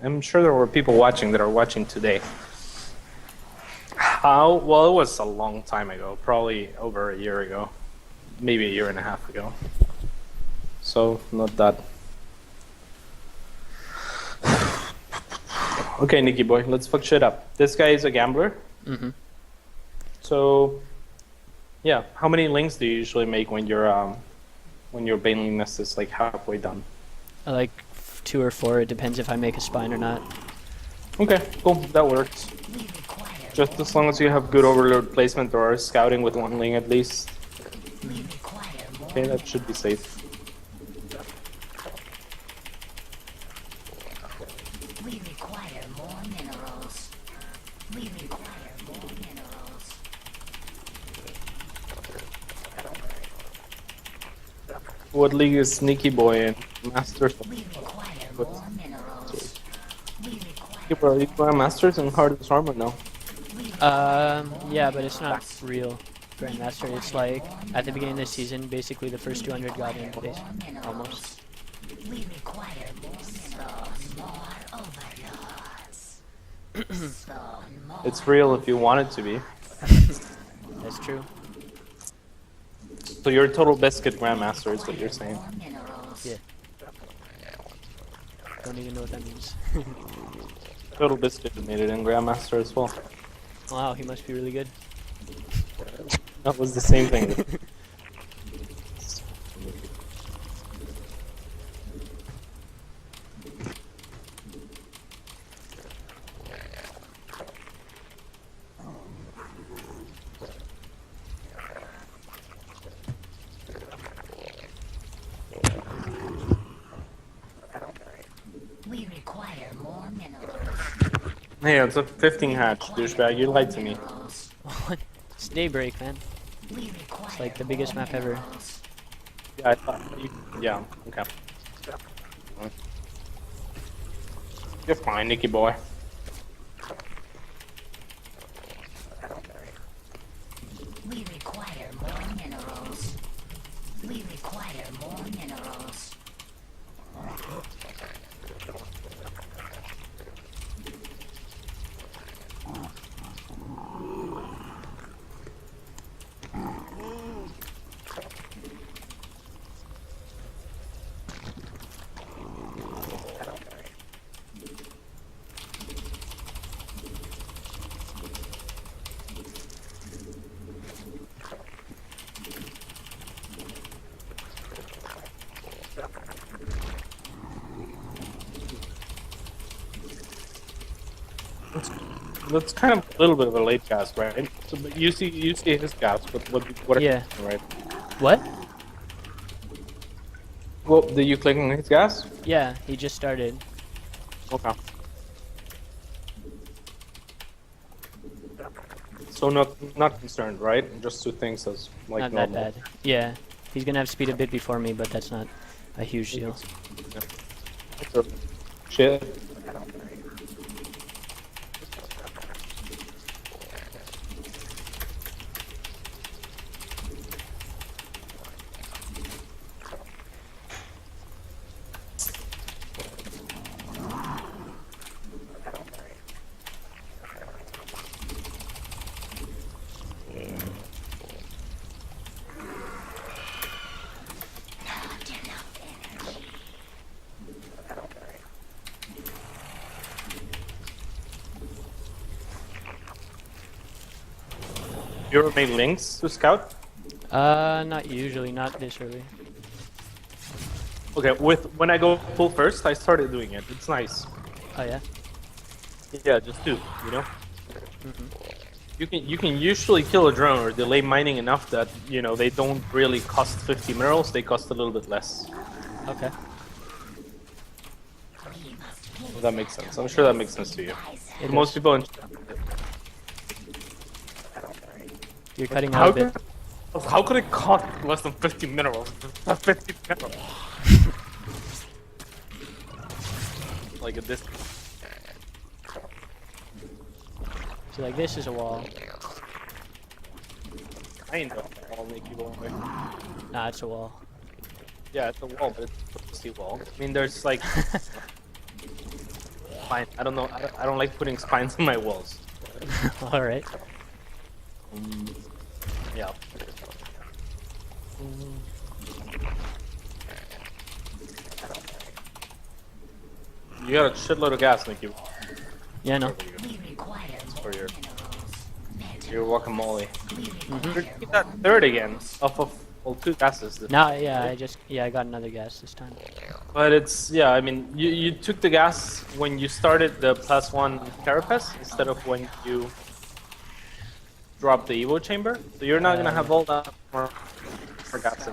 I'm sure there were people watching that are watching today. How? Well, it was a long time ago, probably over a year ago, maybe a year and a half ago. So, not that. Okay, Nicky boy, let's fuck shit up. This guy is a gambler. Mm-hmm. So, yeah, how many links do you usually make when your Baneling nest is like halfway done? I like 2 or 4. It depends if I make a spine or not. Okay, cool, that works. Just as long as you have good overload placement or scouting with 1 link at least. Okay, that should be safe. We require more minerals. We require more minerals. What league is Nicky boy in? Masters? We require more minerals. We require Nicky boy, are you playing Masters in Hardest Armor now? Yeah, but it's not real Grandmaster. It's like at the beginning of the season, basically the first 200 got in place, almost. We require more minerals, more overlords. It's real if you want it to be. That's true. So you're a total biscuit Grandmaster is what you're saying. Yeah. Don't even know what that means. Total biscuit made it in Grandmaster as well. Wow, he must be really good. That was the same thing. We require more minerals. Hey, it's a 15 hatch, douchebag. You lied to me. It's Daybreak, man. We require It's like the biggest map ever. Yeah, I thought you, yeah, okay. You're fine, Nicky boy. We require more minerals. We require more minerals. That's kind of a little bit of a late cast, right? So, but you see his cast, but what are Yeah. you doing, right? What? Well, did you click on his gas? Yeah, he just started. Okay. So not concerned, right? Just 2 things as like Not normal. that bad. Yeah, he's gonna have speed a bit before me, but that's not a huge deal. So, shit. You ever made links to scout? Not usually, not this early. Okay, when I go full first, I started doing it. It's nice. Oh yeah? Yeah, just do, you know? You can usually kill a drone or delay mining enough that, you know, they don't really cost 50 minerals, they cost a little bit less. Okay. If that makes sense. I'm sure that makes sense to you. It Most does. people You're cutting out a bit. how could it cost less than 50 minerals? 50 minerals. Like a disc. So like this is a wall. Kind of. I'll make you one way. Nah, it's a wall. Yeah, it's a wall, but it's a pussy wall. I mean, there's like spine. I don't know. I don't like putting spines in my walls. All right. Yeah. You got a shitload of gas, Nicky. Yeah, no. We require For your minerals. your guacamole. You're getting that third again off of well, 2 gases. Now, yeah, I got another gas this time. But it's yeah. I mean, you took the gas when you started the +1 carapace instead of when you dropped the Evo chamber. So you're not gonna have all that more gas.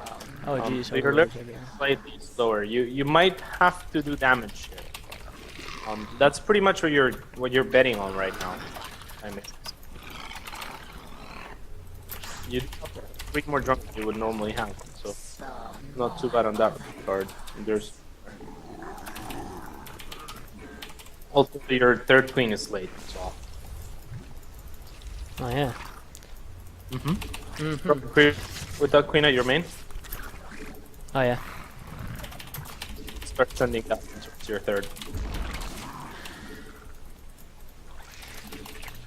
Oh, geez. So you're literally slightly slower. You might have to do damage here. That's pretty much what you're betting on right now. I mean, you have 3 more drunk than you would normally have, so not too bad on that regard. There's also your 3rd queen is late, so. Oh, yeah. With that queen at your main, Oh, yeah. start sending that to your 3rd.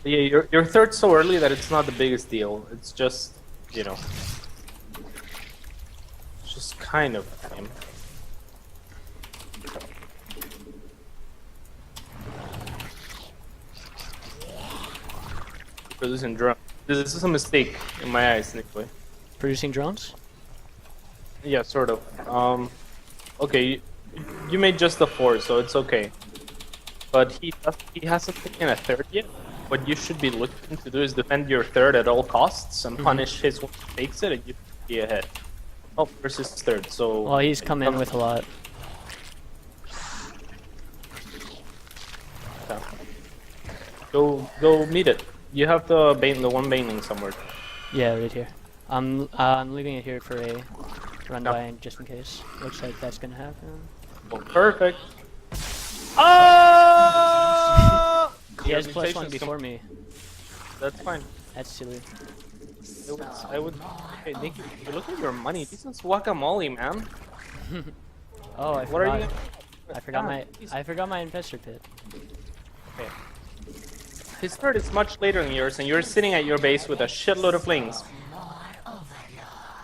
Yeah, your 3rd's so early that it's not the biggest deal. It's just, you know, it's just kind of lame. Producing drum. This is a mistake in my eyes, Nicky. Producing drones? Yeah, sort of. Okay, you made just the 4, so it's okay. But he hasn't taken a 3rd yet. What you should be looking to do is defend your 3rd at all costs and punish his one who takes it, and you should be ahead. Oh, versus 3rd, so... Well, he's come in with a lot. Okay. Go meet it. You have the one baining somewhere. Yeah, right here. I'm leaving it here for a run by just in case. Looks like that's gonna happen. Oh, perfect. Oh! He has +1 before me. That's fine. That's silly. I would. Hey, Nicky, you look at your money. This is guacamole, man. Oh, I What are forgot. you? I forgot my investor pit. Okay. His 3rd is much later than yours, and you're sitting at your base with a shitload of flings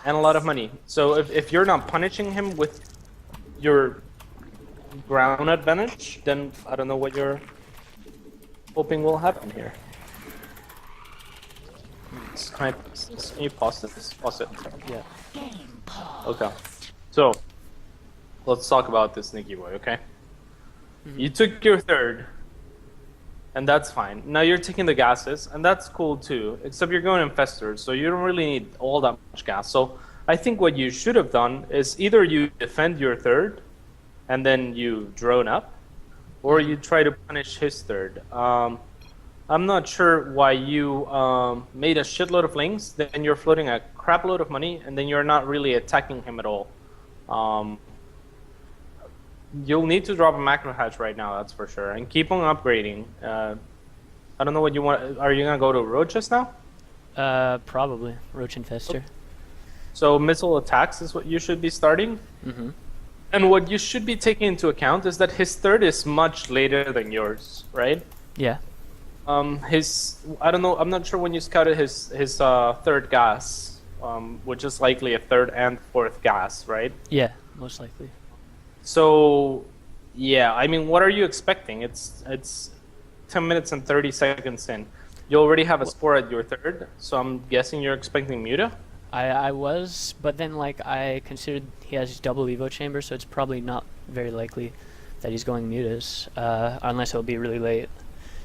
and a lot of money. So if you're not punishing him with your ground advantage, then I don't know what you're hoping will happen here. Can you pause this? Pause it. Yeah. Okay. So let's talk about this, Nicky boy. Okay. You took your 3rd. And that's fine. Now you're taking the gases, and that's cool too, except you're going infestors, so you don't really need all that much gas. So I think what you should have done is either you defend your 3rd, and then you drone up, or you try to punish his 3rd. I'm not sure why you made a shitload of flings, then you're floating a crap load of money, and then you're not really attacking him at all. You'll need to drop a macro hatch right now, that's for sure, and keep on upgrading. I don't know what you want. Are you gonna go to roaches now? Probably roach infester. So missile attacks is what you should be starting. And what you should be taking into account is that his 3rd is much later than yours, right? Yeah. I don't know. I'm not sure when you scouted his 3rd gas, which is likely a 3rd and 4th gas, right? Yeah, most likely. So, yeah, I mean, what are you expecting? It's 10 minutes and 30 seconds in. You already have a score at your 3rd, so I'm guessing you're expecting Muta? I was, but then like I considered he has double Evo chamber, so it's probably not very likely that he's going mutas, unless it'll be really late,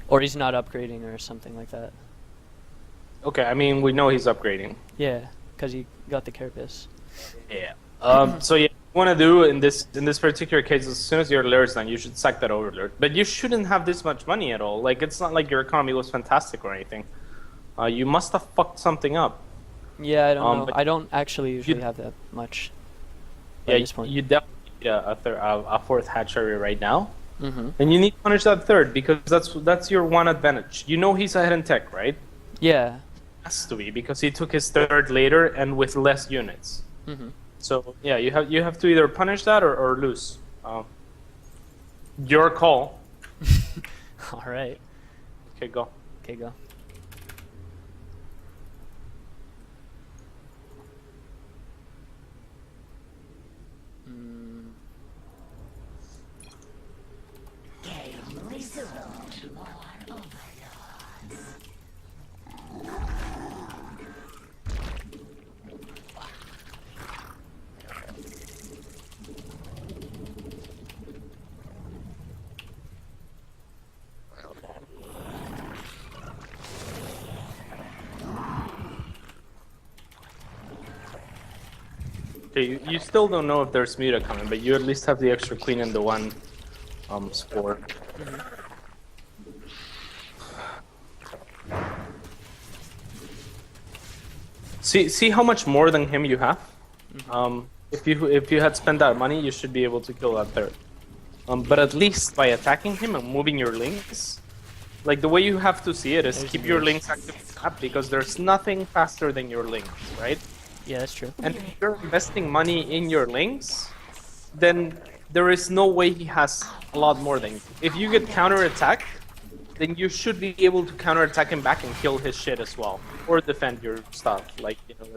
or he's not upgrading or something like that. Okay, I mean, we know he's upgrading. Yeah, because he got the carapace. Yeah. So yeah, what you want to do in this particular case, as soon as your alert's done, you should sack that overlord. But you shouldn't have this much money at all. Like, it's not like your economy was fantastic or anything. You must have fucked something up. Yeah, I don't know. but I don't actually usually have that much. At Yeah, this point. you definitely need a 4th hatchery right now. Mm-hmm. And you need to punish that 3rd, because that's your one advantage. You know he's ahead in tech, right? Yeah. Has to be, because he took his 3rd later and with less units. Mm-hmm. So yeah, you have to either punish that or lose. Your call. All right. Okay, go. Okay, go. Game resumed. More overlords. Okay, you still don't know if there's Muta coming, but you at least have the extra queen and the one spore. See how much more than him you have. If you had spent that money, you should be able to kill that third. But at least by attacking him and moving your links, like the way you have to see it is keep your links active up, because there's nothing faster than your links, right? Yeah, that's true. And if you're investing money in your links, then there is no way he has a lot more than you. If you get counterattacked, then you should be able to counterattack him back and kill his shit as well, or defend your stuff. Like, you know,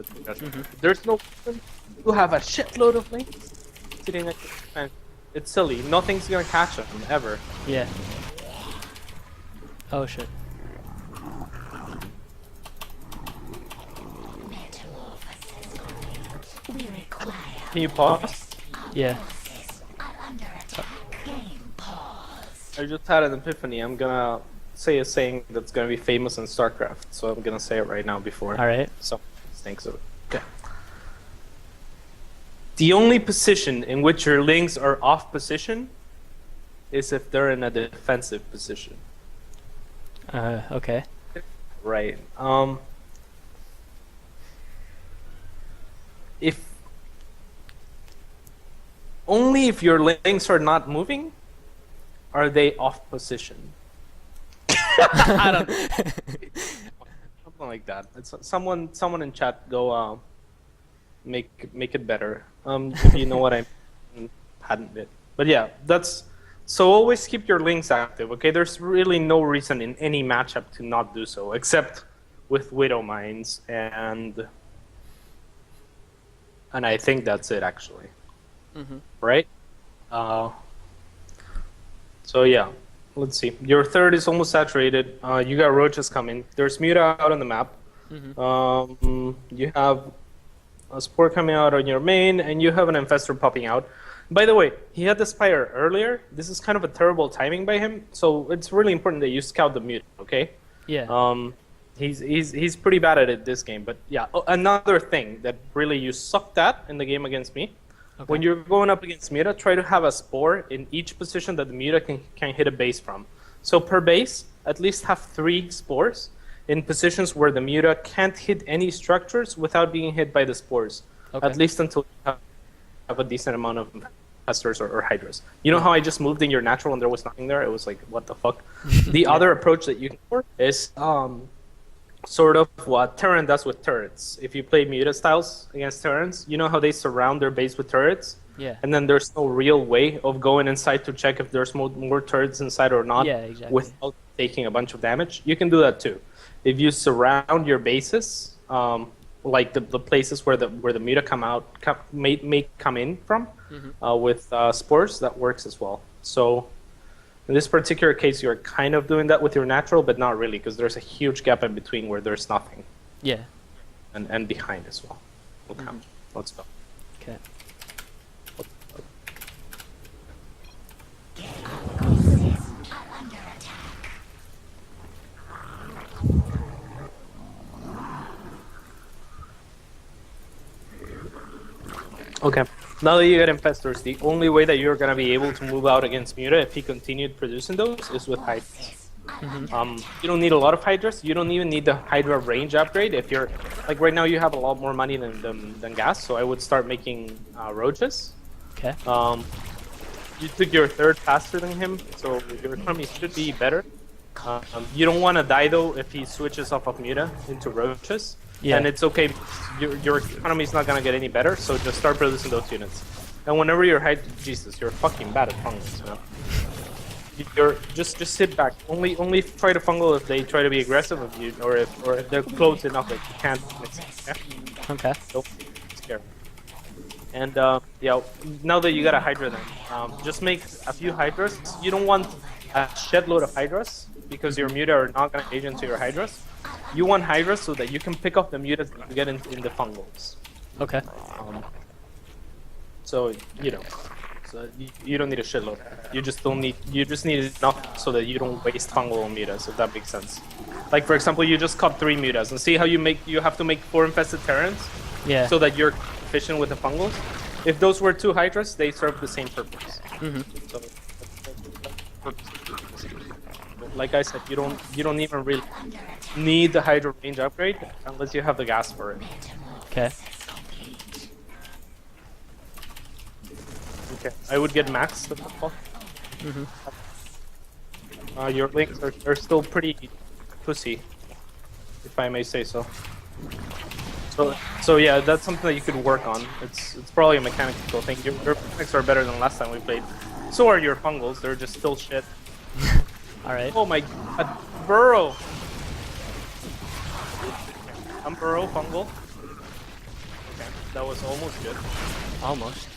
there's no reason to have a shitload of links sitting at your defense. It's silly. Nothing's gonna catch him ever. Yeah. Oh shit. Metamorphosis complete. We require Can you pause? Yeah. are under attack. Game pause. I just had an epiphany. I'm gonna say a saying that's gonna be famous in StarCraft, so I'm gonna say it right now before All right. someone thinks of it. Okay. The only position in which your links are off position is if they're in a defensive position. Okay. Right. If only if your links are not moving, are they off position? I don't know. Something like that. It's someone in chat go make it better. If you know what I hadn't bit. But yeah, that's so always keep your links active, okay? There's really no reason in any matchup to not do so, except with Widow Mines and I think that's it actually. Right? So yeah, let's see. Your third is almost saturated. You got roaches coming. There's Muta out on the map. You have a spore coming out on your main, and you have an infestor popping out. By the way, he had the Spire earlier. This is kind of a terrible timing by him, so it's really important that you scout the Muta, okay? Yeah. He's pretty bad at it this game, but yeah. Another thing that really you sucked at in the game against me, when you're going up against Muta, try to have a spore in each position that the Muta can hit a base from. So per base, at least have 3 spores in positions where the Muta can't hit any structures without being hit by the spores. Okay. At least until you have a decent amount of infestors or hydras. You know how I just moved in your natural and there was nothing there? It was like, what the fuck? The other approach that you can work is sort of what Terran does with turrets. If you play Muta styles against Terrans, you know how they surround their base with turrets? Yeah. And then there's no real way of going inside to check if there's more turrets inside or not. Yeah, exactly. Without taking a bunch of damage. You can do that too. If you surround your bases, like the places where the Muta may come in from, with spores, that works as well. So in this particular case, you're kind of doing that with your natural, but not really, because there's a huge gap in between where there's nothing. Yeah. And behind as well. Okay, let's go. Okay. Are under attack. Okay. Now that you get infestors, the only way that you're gonna be able to move out against Muta if he continued producing those is with Hydras. You don't need a lot of Hydras. You don't even need the Hydra range upgrade. If you're like right now, you have a lot more money than gas, so I would start making roaches. Okay. You took your third faster than him, so your economy should be better. You don't want to die though if he switches off of Muta into roaches. Yeah. And it's okay, your economy is not gonna get any better, so just start producing those units. And whenever you're Jesus, you're fucking bad at fungus, man. you're just sit back. Only try to fungal if they try to be aggressive of you, or if they're close enough that you can't miss it. Yeah? Okay. Don't be scared. And yeah, now that you got a Hydra, then just make a few Hydras. You don't want a shed load of Hydras because your Muta are not gonna age into your Hydras. You want Hydras so that you can pick up the Mutas that you get in the fungals. Okay. So so you don't need a shitload. You just need enough so that you don't waste fungal on mutas, if that makes sense. Like for example, you just cut 3 mutas and see how you have to make 4 infested terrans. Yeah. So that you're efficient with the fungals. If those were 2 hydras, they serve the same purpose. So, like I said, you don't even really need the hydra range upgrade unless you have the gas for it. Okay. Okay, I would get max. Your links are still pretty pussy, if I may say so. So yeah, that's something that you could work on. It's probably a mechanical thing. Your mechanics are better than last time we played. So are your fungals. They're just still shit. All right. Oh my god, burrow. I'm burrow fungal. Okay, that was almost good. Almost.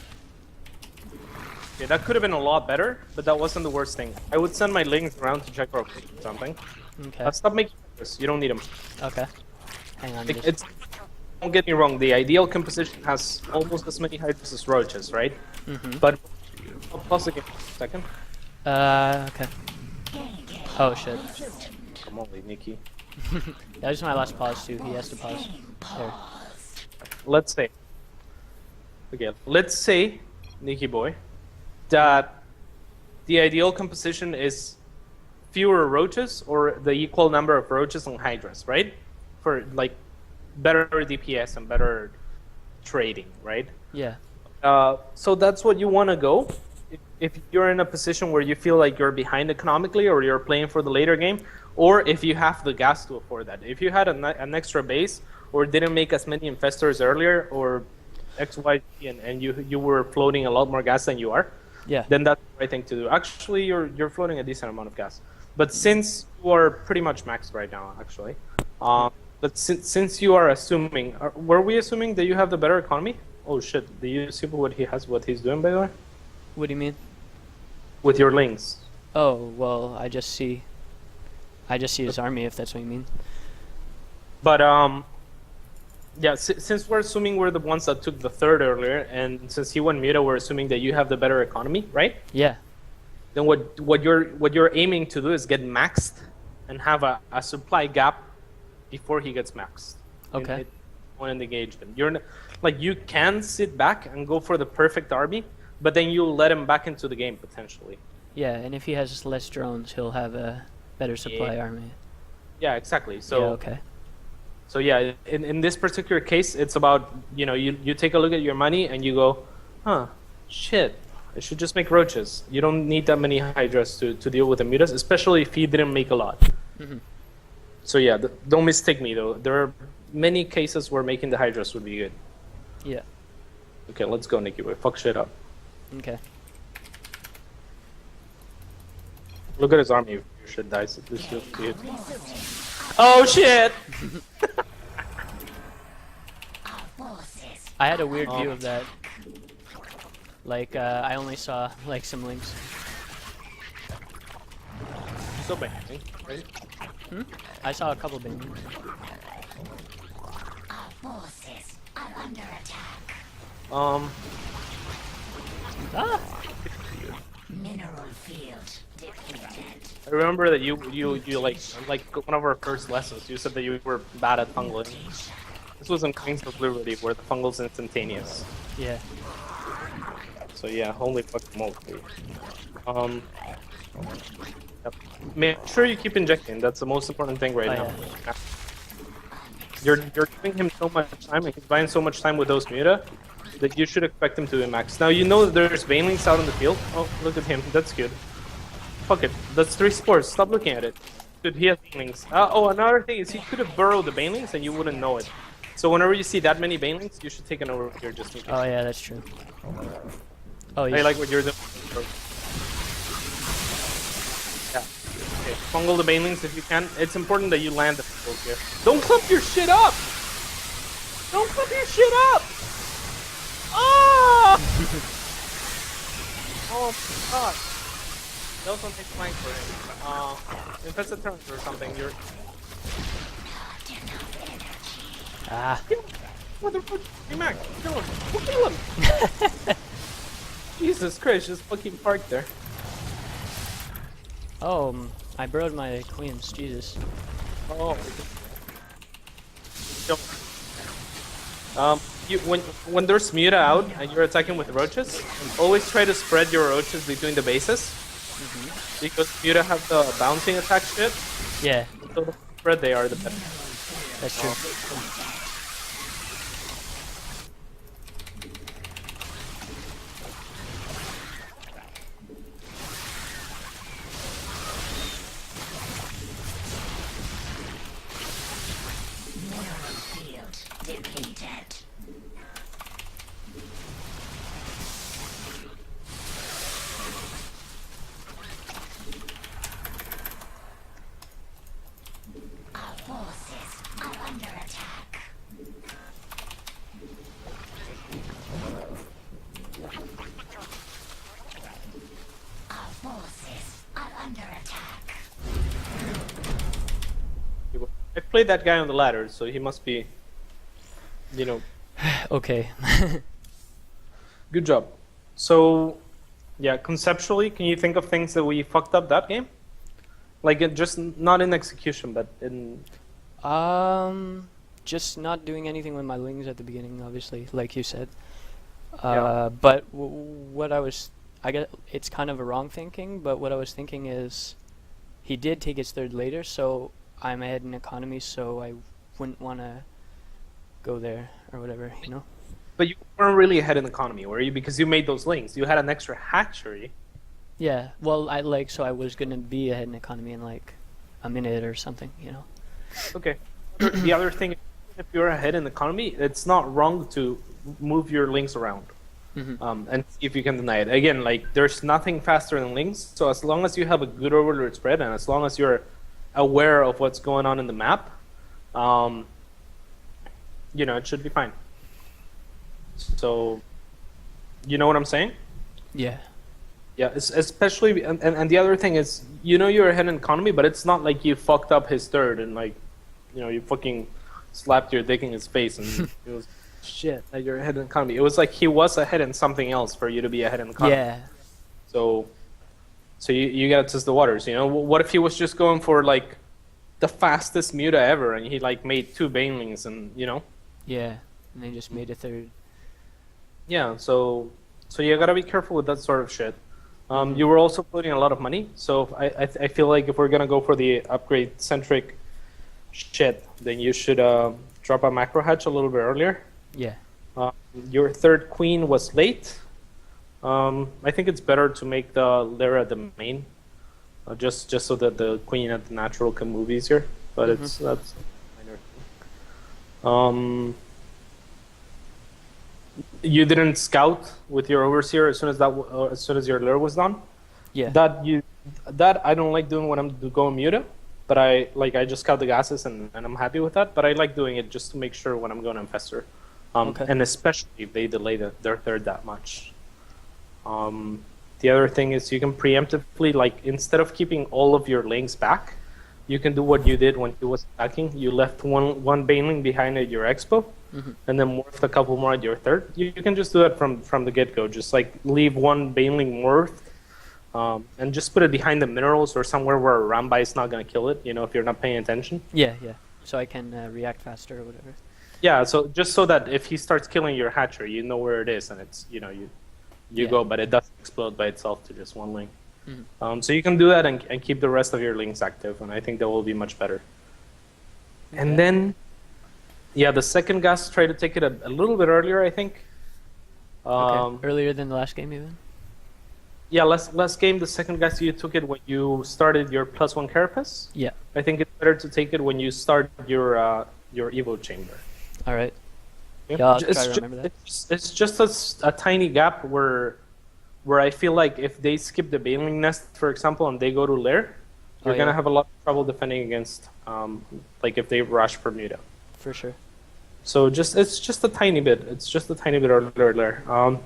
Okay, that could have been a lot better, but that wasn't the worst thing. I would send my links around to check or something. Okay. Stop making this. You don't need them. Okay. Hang on. It's don't get me wrong. The ideal composition has almost as many hydras as roaches, right? But I'll pause again for a second. Okay. Oh shit. Come on, Nicky. That was my last pause too. He has to pause. There. Let's say. Okay, let's say, Nicky boy, that the ideal composition is fewer roaches or the equal number of roaches and hydras, right? For like better DPS and better trading, right? Yeah. So that's what you want to go. If you're in a position where you feel like you're behind economically or you're playing for the later game, or if you have the gas to afford that. If you had an extra base or didn't make as many infestors earlier or X, Y, Z, and you were floating a lot more gas than you are, Yeah. then that's the right thing to do. Actually, you're floating a decent amount of gas. But since you are pretty much maxed right now, actually, but since you are assuming, were we assuming that you have the better economy? Oh shit! Do you see what he's doing, by the way? What do you mean? With your links. Oh well, I just see his army, if that's what you mean. But yeah. Since we're assuming we're the ones that took the third earlier, and since he went Muta, we're assuming that you have the better economy, right? Yeah. Then what you're aiming to do is get maxed, and have a supply gap before he gets maxed. Okay. In the engagement, you can sit back and go for the perfect army, but then you'll let him back into the game potentially. Yeah, and if he has less drones, he'll have a better supply army. Yeah, exactly. So yeah, okay. So yeah, in this particular case, it's about you take a look at your money and you go, huh, shit, I should just make roaches. You don't need that many hydras to deal with the mutas, especially if he didn't make a lot. So yeah, don't mistake me though. There are many cases where making the hydras would be good. Yeah. Okay, let's go, Nicky boy. Fuck shit up. Okay. Look at his army. Your shit dies. This looks good. Oh shit! I had a weird view of that. Like, I only saw like some links. Still banging, right? I saw a couple banging. Our forces are under attack. Ah! Mineral field depleted. I remember that you like one of our first lessons. You said that you were bad at fungling. This was in Kings of Liberty, where the fungal's instantaneous. Yeah. So yeah, holy fucking moly. Yep. Make sure you keep injecting. That's the most important thing right now. Yeah. You're giving him so much time, and he's buying so much time with those muta that you should expect him to be max. Now you know that there's Banelings out in the field. Oh, look at him. That's good. Fuck it. That's 3 spores. Stop looking at it. Dude, he has Banelings. Oh, another thing is he could have burrowed the Banelings and you wouldn't know it. So whenever you see that many Banelings, you should take an over here just in case. Oh yeah, that's true. Oh, I like what you're doing. Okay, fungal the banelings if you can. It's important that you land the fungals here. Don't clump your shit up! Don't clump your shit up! Ah! Oh my god. That was something flank for him. If it's a turn or something, you're... Ah. Motherfucker, hey Mac, kill him! Kill him! Jesus Christ, just fucking parked there. Oh, I burrowed my queens. Jesus. Oh. When there's Muta out and you're attacking with roaches, always try to spread your roaches between the bases. Because Muta have the bouncing attack shit. Yeah. So the spread they are, the better. That's true. Defeated. Our forces are under attack. Our forces are under attack. I played that guy on the ladder, so he must be, you know, Okay. good job. So, yeah, conceptually, can you think of things that we fucked up that game? Like, just not in execution, but in... Just not doing anything with my lings at the beginning, obviously, like you said. Yeah. But what I guess it's kind of a wrong thinking, but what I was thinking is he did take his third later, so I'm ahead in economy, so I wouldn't want to go there or whatever, you know? But you weren't really ahead in economy, were you? Because you made those links. You had an extra hatchery. Yeah, well, I was gonna be ahead in economy in like a minute or something, you know? Okay. The other thing, if you're ahead in economy, it's not wrong to move your links around. And see if you can deny it. Again, like, there's nothing faster than links, so as long as you have a good overlord spread, and as long as you're aware of what's going on in the map, you know, it should be fine. So, you know what I'm saying? Yeah. Yeah, especially, and the other thing is, you know you're ahead in economy, but it's not like you fucked up his third and, like, you know, you fucking slapped your dick in his face and it was, shit, that you're ahead in economy. It was like he was ahead in something else for you to be ahead in economy. Yeah. So you gotta test the waters, you know? What if he was just going for, like, the fastest Muta ever and he, like, made 2 banelings and, you know? Yeah, and they just made a third. Yeah, so you gotta be careful with that sort of shit. You were also putting a lot of money, so I feel like if we're gonna go for the upgrade-centric shit, then you should drop a macro hatch a little bit earlier. Yeah. Your third queen was late. I think it's better to make the Lyra the main, just so that the queen and the natural can move easier. But that's a minor thing. You didn't scout with your overseer as soon as your Lyra was done. Yeah. That I don't like doing when I'm going Muta, but I just scout the gases and I'm happy with that. But I like doing it just to make sure when I'm going Infestor, Okay. and especially if they delay their third that much. The other thing is you can preemptively, like, instead of keeping all of your links back, you can do what you did when he was attacking. You left one baneling behind at your expo, and then morphed a couple more at your third. You can just do that from the get-go. Just, like, leave one baneling morphed, and just put it behind the minerals or somewhere where a Rambai is not going to kill it, you know, if you're not paying attention. Yeah, yeah. So I can react faster or whatever. Yeah, so just so that if he starts killing your hatchery, you know where it is, and it's, you know, you Yeah. go, but it doesn't explode by itself to just one link. So you can do that and keep the rest of your links active, and I think that will be much better. And then, yeah, the second gas, try to take it a little bit earlier, I think. Okay. Earlier than the last game, even? Yeah, last game, the second gas, you took it when you started your +1 carapace. Yeah. I think it's better to take it when you start your Evo chamber. All right. Yeah, Yeah, I'll try to remember that. It's just a tiny gap where I feel like if they skip the baneling nest, for example, and they go to lair, you're gonna have a lot of trouble defending against, like if they rush for Muta. For sure. So it's just a tiny bit. It's just a tiny bit earlier.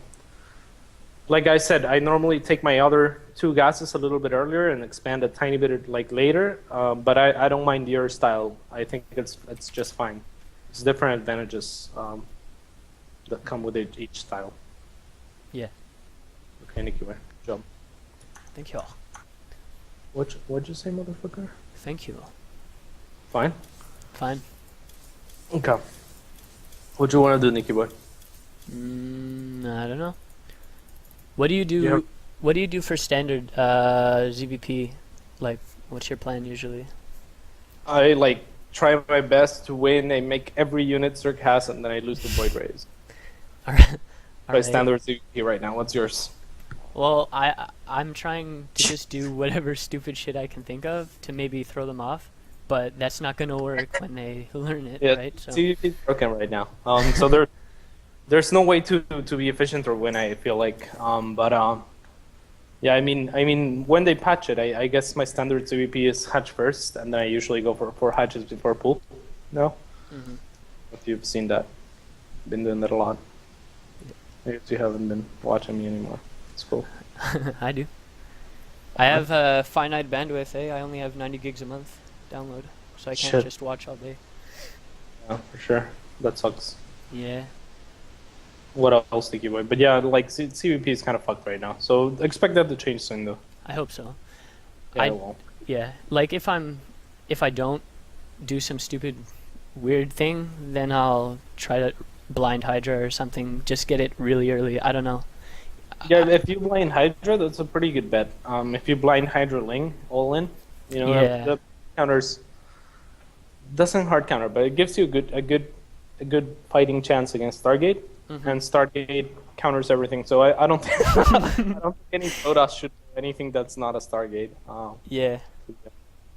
Like I said, I normally take my other 2 gases a little bit earlier and expand a tiny bit like later. But I don't mind your style. I think it's just fine. It's different advantages that come with each style. Yeah. Okay, nickyboy, jump. Thank you. What'd you say, motherfucker? Thank you. Fine. Fine. Okay. What do you want to do, nickyboy? I don't know. What do you do? Yeah. What do you do for standard ZVP? Like, what's your plan usually? I like try my best to win. I make every unit circas and then I lose the void rays. All right. By standard ZVP right now. What's yours? Well, I'm trying to just do whatever stupid shit I can think of to maybe throw them off, but that's not gonna work when they learn it, Yeah, right? So ZVP is broken right now. So there's no way to be efficient or win. I feel like, yeah. I mean, when they patch it, I guess my standard ZVP is hatch first, and then I usually go for 4 hatches before pool. No, if you've seen that, been doing that a lot. I guess you haven't been watching me anymore. It's cool. I do. I have a finite bandwidth. I only have 90 gigs a month download, so I can't Shit. just watch all day. Yeah, for sure. That sucks. Yeah. What else, nickyboy? But yeah, like CVP is kind of fucked right now. So expect that to change soon, though. I hope so. Yeah, it won't. Yeah, like if I don't do some stupid weird thing, then I'll try to blind Hydra or something. Just get it really early. I don't know. Yeah, if you blind Hydra, that's a pretty good bet. If you blind Hydra Ling all in, you know, Yeah. that counters doesn't hard counter, but it gives you a good fighting chance against Stargate, and Stargate counters everything. So I don't think I don't think any Protoss should do anything that's not a Stargate. Yeah.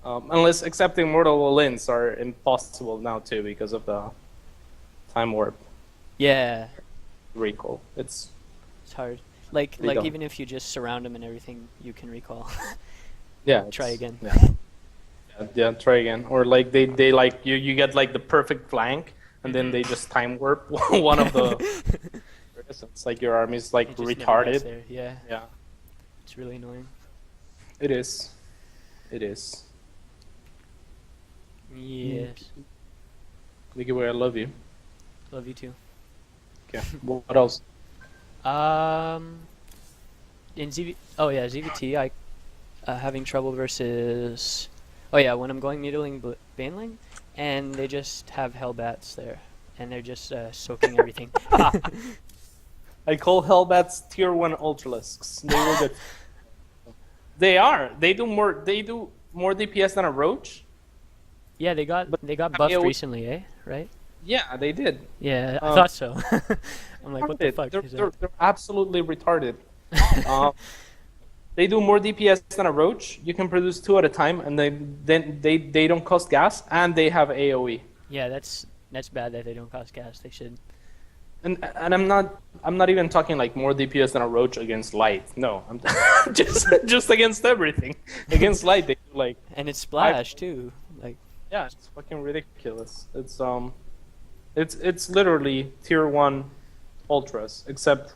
Unless accepting mortal links are impossible now too because of the time warp Yeah. recall. It's Hard. Like dumb. even if you just surround them and everything, you can recall. yeah. Try again. Yeah, try again. Or like they like you get like the perfect flank, and then they just time warp one of the. It's like your army's like It just never gets retarded. there. Yeah. Yeah, It's really annoying. it is. It is. Yes. nickyboy, I love you. Love you too. Okay. What else? In ZVT, I having trouble versus. Oh yeah, when I'm going mutiling Baneling, and they just have Hellbats there, and they're just soaking everything. I call Hellbats tier 1 Ultralisks. They will get. They are. They do more. They do more DPS than a Roach. Yeah, they got buffed AOE recently, eh? Right? Yeah, they did. Yeah, I thought so. I'm like, what the fuck is They're that? absolutely retarded. They do more DPS than a Roach. You can produce 2 at a time, and they don't cost gas, and they have AOE. Yeah, that's bad that they don't cost gas. They should. And I'm not even talking like more DPS than a Roach against Light. No, I'm just against everything. Against Light, they do like. And it's splash too. Like. Yeah, it's fucking ridiculous. It's literally tier 1 ultras, except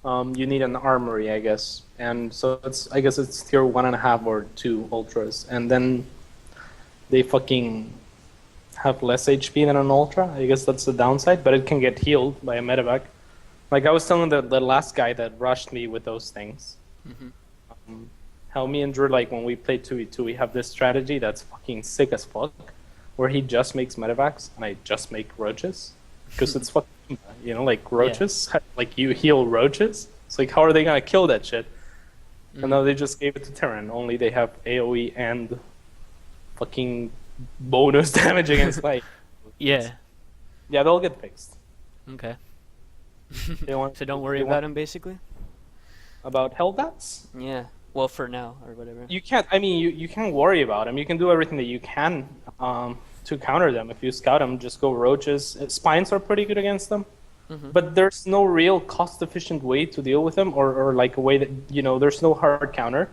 you need an armory, I guess, and so I guess it's tier 1.5 or 2 ultras, and then they fucking have less HP than an ultra. I guess that's the downside, but it can get healed by a medevac. Like I was telling the last guy that rushed me with those things. How me and Drew, like when we play 2v2, we have this strategy that's fucking sick as fuck, where he just makes medevacs and I just make roaches, because it's fucking, you know, like roaches, like you heal roaches. It's like, how are they gonna kill that shit? And now they just gave it to Terran. Only they have AOE and fucking bonus damage against light. Yeah. Yeah, they'll get fixed. Okay. So don't worry about them, basically. About Hellbats? Yeah. Well, for now or whatever. You can't. I mean, you can't worry about them. You can do everything that you can to counter them. If you scout them, just go roaches. Spines are pretty good against them, but there's no real cost-efficient way to deal with them, or like a way that, you know, there's no hard counter.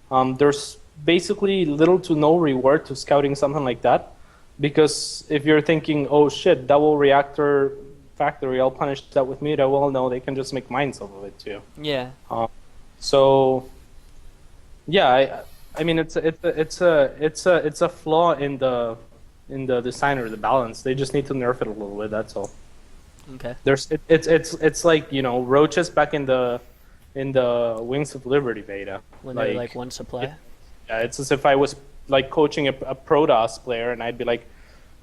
There's basically little to no reward to scouting something like that, because if you're thinking, oh shit, double reactor factory, I'll punish that with Muta. Well, no, they can just make mines off of it too. Yeah. So yeah, I mean it's a flaw in the design or the balance. They just need to nerf it a little bit. That's all. Okay. It's like, you know, roaches back in the Wings of Liberty beta. When they're like one supply. Yeah, it's as if I was like coaching a Protoss player and I'd be like,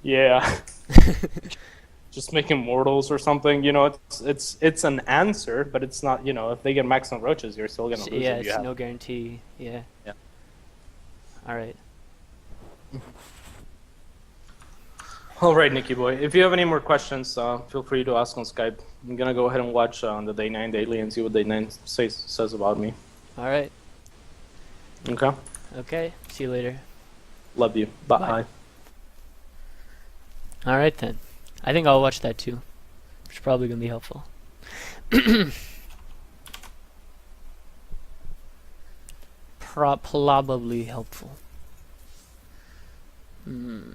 yeah, just make immortals or something. You know, it's an answer, but it's not. You know, if they get max on roaches, you're still gonna lose. Yeah, if you it's have. no guarantee. Yeah. Yeah. All right. All right, Nicky boy. If you have any more questions, feel free to ask on Skype. I'm gonna go ahead and watch the Day 9 Daily and see what Day 9 says about me. All right. Okay. Okay. See you later. Love you. Bye. Bye. All right then. I think I'll watch that too. It's probably gonna be helpful. Probably helpful. Hmm.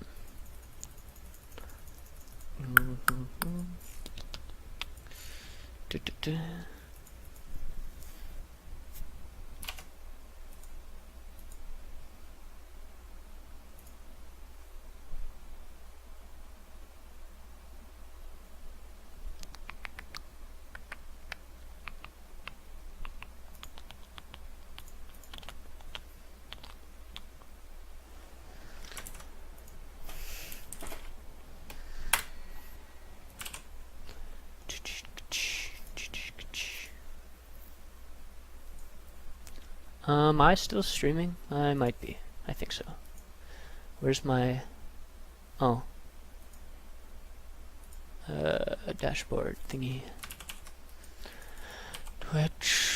Am I still streaming? I might be. I think so. Where's my... Oh. Dashboard thingy. Twitch.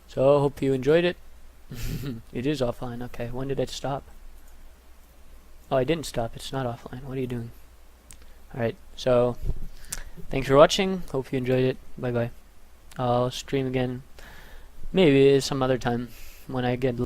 So, hope you enjoyed it. It is offline, okay. When did it stop? Oh, I didn't stop. It's not offline. What are you doing? Alright, so... Thanks for watching. Hope you enjoyed it. Bye bye. I'll stream again maybe some other time when I get